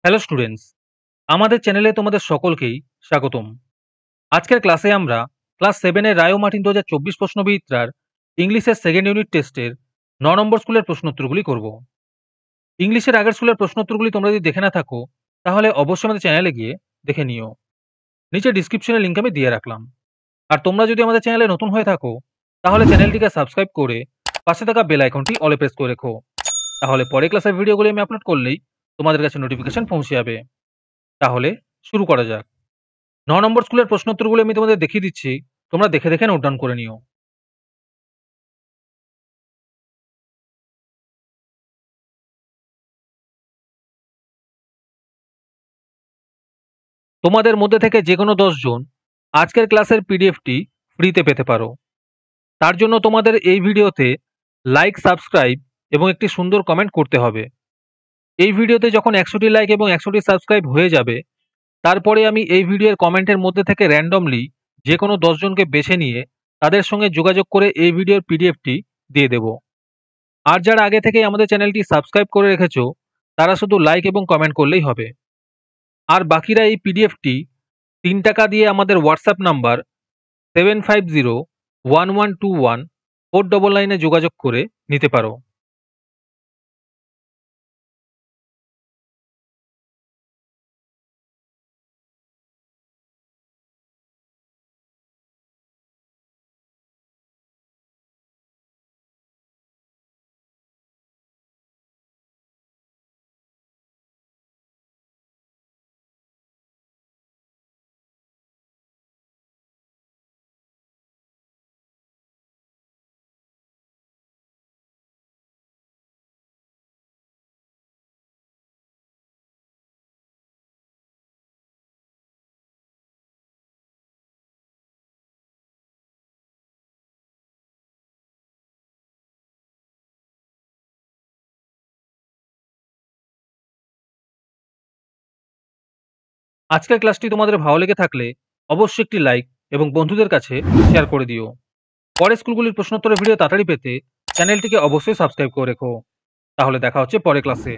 Hello students, আমাদের চ্যানেলে তোমাদের সকলকেই স্বাগতম। আজকের ক্লাসে আমরা ক্লাস 7 এর রায় ও মার্টিন 2024 প্রশ্নবিচিত্রার ইংলিশের সেকেন্ড ইউনিট টেস্টের 9 নম্বর স্কুলের প্রশ্নোত্তরগুলি করব। ইংলিশের আগের স্কুলের প্রশ্নোত্তরগুলি তোমরা যদি দেখে না থাকো তাহলে অবশ্যই আমাদের চ্যানেলে গিয়ে দেখে নিও। নিচে ডিসক্রিপশনে লিঙ্ক আমি দিয়ে রাখলাম। আর তোমরা যদি আমাদের চ্যানেলে নতুন হয়ে থাকো তাহলে চ্যানেলটিকে সাবস্ক্রাইব করে পাশে থাকা বেল আইকনটি অলে প্রেস করে রেখো। তাহলে পরে ক্লাসের ভিডিওগুলি আমি আপলোড করলেই তোমাদের কাছে নোটিফিকেশন পৌঁছে যাবে। তাহলে শুরু করা যাক। 9 নম্বর স্কুলের প্রশ্নোত্তরগুলো আমি তোমাদের দেখিয়ে দিচ্ছি, তোমরা দেখে দেখে নোট ডাউন করে নিও। তোমাদের মধ্যে থেকে যে কোনো 10 জন আজকের ক্লাসের পিডিএফটি ফ্রিতে পেতে পারো। তার জন্য তোমাদের এই ভিডিওতে লাইক, সাবস্ক্রাইব এবং একটি সুন্দর কমেন্ট করতে হবে। এই ভিডিওতে যখন 100টি লাইক এবং 100টি সাবস্ক্রাইব হয়ে যাবে তারপরে আমি এই ভিডিওর কমেন্টের মধ্যে থেকে র্যান্ডমলি যে কোনো 10 জনকে বেছে নিয়ে তাদের সঙ্গে যোগাযোগ করে এই ভিডিওর পিডিএফটি দিয়ে দেব। আর যারা আগে থেকেই আমাদের চ্যানেলটি সাবস্ক্রাইব করে রেখেছো তারা শুধু লাইক এবং কমেন্ট করলেই হবে। আর বাকিরা এই পিডিএফটি 3 টাকা দিয়ে আমাদের হোয়াটসঅ্যাপ নাম্বার 7501121499 যোগাযোগ করে নিতে পারো। আজকের ক্লাসটি তোমাদের ভালো লেগে থাকলে অবশ্যই একটি লাইক এবং বন্ধুদের কাছে শেয়ার করে দিও। পরের স্কুলগুলির প্রশ্নোত্তরের ভিডিও তাড়াতাড়ি পেতে চ্যানেলটিকে অবশ্যই সাবস্ক্রাইব করে রেখো। তাহলে দেখা হচ্ছে পরের ক্লাসে।